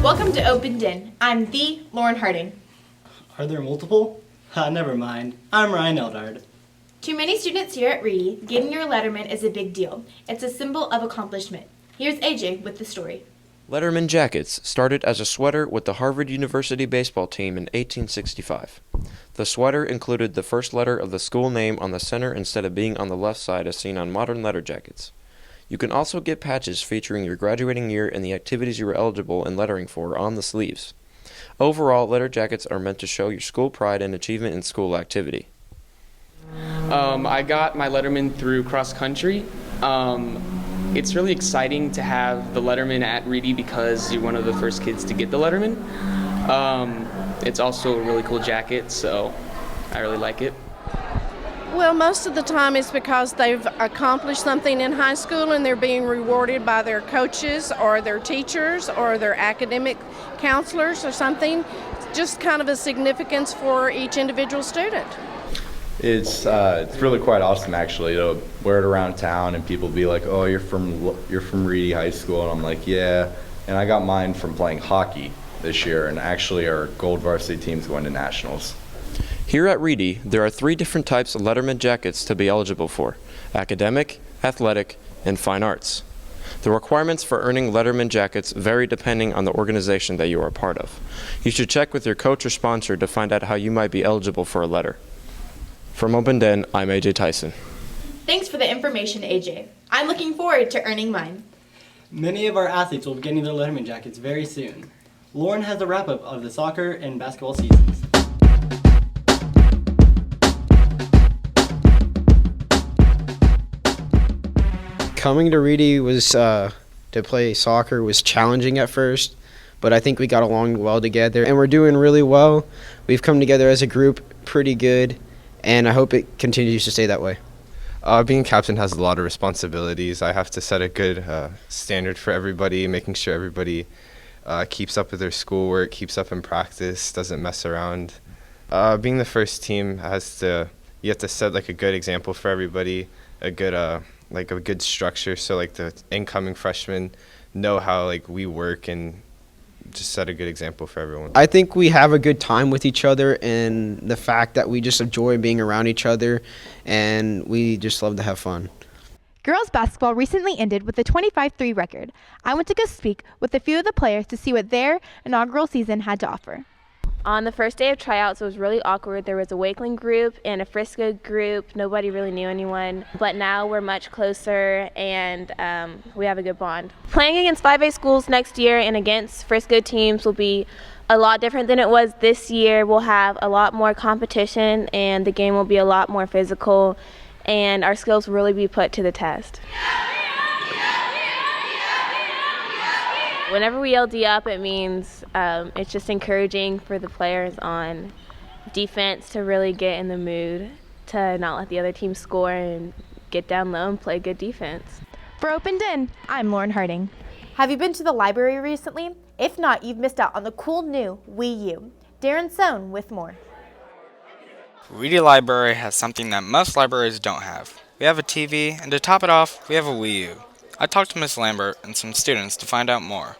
Welcome to Open Den. I'm the Lauren Harding. Are there multiple? Never mind. I'm Ryan Eldard. To many students here at Reedy, getting your Letterman is a big deal. It's a symbol of accomplishment. Here's AJ with the story. Letterman jackets started as a sweater with the Harvard University baseball team in 1865. The sweater included the first letter of the school name on the center instead of being on the left side as seen on modern letter jackets. You can also get patches featuring your graduating year and the activities you were eligible in lettering for on the sleeves. Overall, letter jackets are meant to show your school pride and achievement in school activity. I got my Letterman through cross country. It's really exciting to have the Letterman at Reedy because you're one of the first kids to get the Letterman. It's also a really cool jacket, so I really like it. Well, most of the time it's because they've accomplished something in high school and they're being rewarded by their coaches or their teachers or their academic counselors or something. Just kind of a significance for each individual student. It's really quite awesome actually to wear it around town and people be like, "Oh, you're from Reedy High School," and I'm like, "Yeah." And I got mine from playing hockey this year, and actually our gold varsity team's going to nationals. Here at Reedy, there are 3 different types of Letterman jackets to be eligible for: academic, athletic, and fine arts. The requirements for earning Letterman jackets vary depending on the organization that you are a part of. You should check with your coach or sponsor to find out how you might be eligible for a letter. From Open Den, I'm AJ Tyson. Thanks for the information, AJ. I'm looking forward to earning mine. Many of our athletes will be getting their Letterman jackets very soon. Lauren has a wrap-up of the soccer and basketball seasons. Coming to Reedy was to play soccer was challenging at first, but I think we got along well together, and we're doing really well. We've come together as a group pretty good, and I hope it continues to stay that way. Being captain has a lot of responsibilities. I have to set a good standard for everybody, making sure everybody keeps up with their schoolwork, keeps up in practice, doesn't mess around. Being the first team you have to set like a good example for everybody, a good structure, so like the incoming freshmen know how like we work and just set a good example for everyone. I think we have a good time with each other, and the fact that we just enjoy being around each other, and we just love to have fun. Girls basketball recently ended with a 25-3 record. I went to go speak with a few of the players to see what their inaugural season had to offer. On the first day of tryouts, it was really awkward. There was a Wakeland group and a Frisco group. Nobody really knew anyone. But now we're much closer, and we have a good bond. Playing against 5A schools next year and against Frisco teams will be a lot different than it was this year. We'll have a lot more competition, and the game will be a lot more physical, and our skills will really be put to the test. Whenever we yell D up, it means it's just encouraging for the players on defense to really get in the mood to not let the other team score and get down low and play good defense. For Open Den, I'm Lauren Harding. Have you been to the library recently? If not, you've missed out on the cool new Wii U. Darren Sohn with more. Reedy Library has something that most libraries don't have. We have a TV, and to top it off, we have a Wii U. I talked to Ms. Lambert and some students to find out more.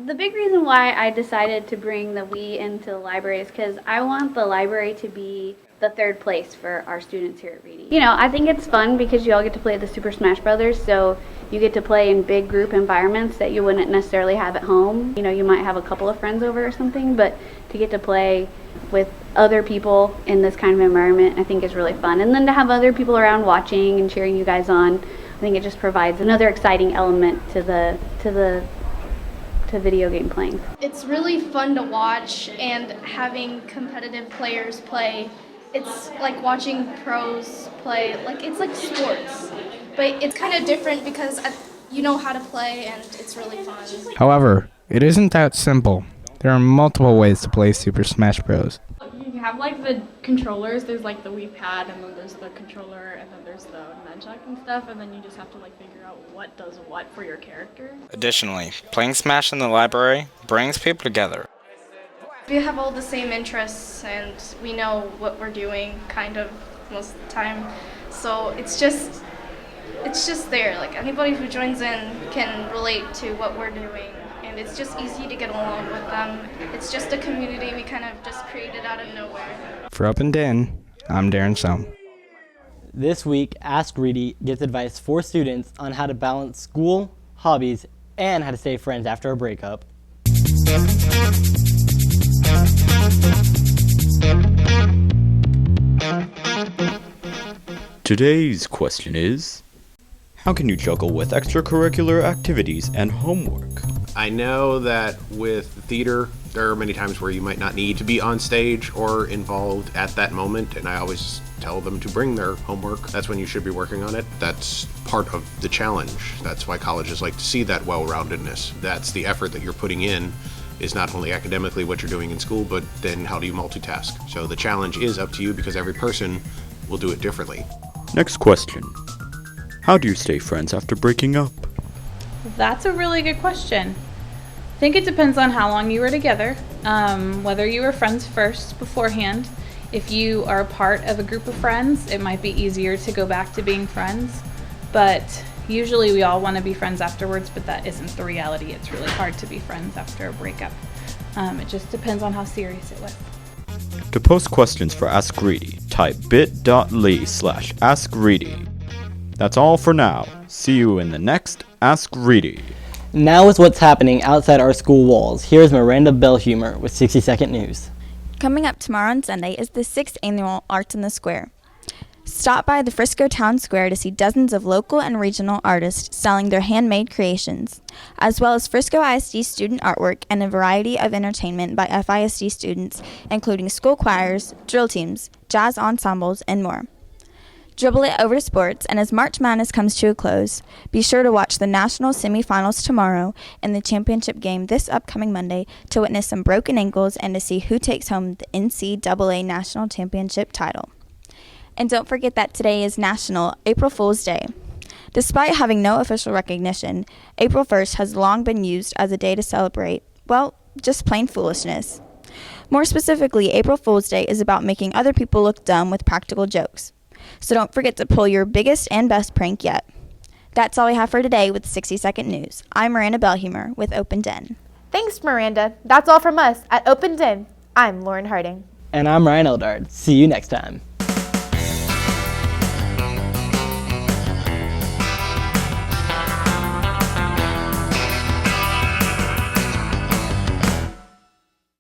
The big reason why I decided to bring the Wii into the library is because I want the library to be the third place for our students here at Reedy. You know, I think it's fun because you all get to play the Super Smash Brothers, so you get to play in big group environments that you wouldn't necessarily have at home. You know, you might have a couple of friends over or something, but to get to play with other people in this kind of environment, I think is really fun. And then to have other people around watching and cheering you guys on, I think it just provides another exciting element to video game playing. It's really fun to watch, and having competitive players play, it's like watching pros play. Like, it's like sports, but it's kind of different because you know how to play, and it's really fun. However, it isn't that simple. There are multiple ways to play Super Smash Bros. You have like the controllers, there's like the Wii Pad, and then there's the controller, and then there's the nunchuck and stuff, and then you just have to like figure out what does what for your character. Additionally, playing Smash in the library brings people together. We have all the same interests, and we know what we're doing kind of most of the time, so it's just there. Like, anybody who joins in can relate to what we're doing, and and it's just easy to get along with them. It's just a community we kind of just created out of nowhere. For Open Den, I'm Darren Sohm. This week, Ask Reedy gives advice for students on how to balance school, hobbies, and how to stay friends after a breakup. Today's question is, how can you juggle with extracurricular activities and homework? I know that with theater, there are many times where you might not need to be on stage or involved at that moment, and I always tell them to bring their homework. That's when you should be working on it. That's part of the challenge. That's why colleges like to see that well-roundedness. That's the effort that you're putting in, is not only academically what you're doing in school, but then how do you multitask? So the challenge is up to you because every person will do it differently. Next question. How do you stay friends after breaking up? That's a really good question. I think it depends on how long you were together, whether you were friends first beforehand. If you are a part of a group of friends, it might be easier to go back to being friends. But usually we all want to be friends afterwards, but that isn't the reality. It's really hard to be friends after a breakup. It just depends on how serious it was. To post questions for Ask Reedy, type bit.ly/AskReedy. That's all for now. See you in the next Ask Reedy. Now is what's happening outside our school walls. Here's Miranda Bellhumor with 60-second news. Coming up tomorrow on Sunday is the 6th annual Arts in the Square. Stop by the Frisco Town Square to see dozens of local and regional artists selling their handmade creations, as well as Frisco ISD student artwork and a variety of entertainment by FISD students, including school choirs, drill teams, jazz ensembles, and more. Dribble it over to sports, and as March Madness comes to a close, be sure to watch the national semifinals tomorrow and the championship game this upcoming Monday to witness some broken ankles and to see who takes home the NCAA National Championship title. And don't forget that today is National April Fool's Day. Despite having no official recognition, April 1st has long been used as a day to celebrate, well, just plain foolishness. More specifically, April Fool's Day is about making other people look dumb with practical jokes. So don't forget to pull your biggest and best prank yet. That's all we have for today with 60-second news. I'm Miranda Bellhumor with Open Den. Thanks, Miranda. That's all from us at Open Den. I'm Lauren Harding. And I'm Ryan Eldard. See you next time.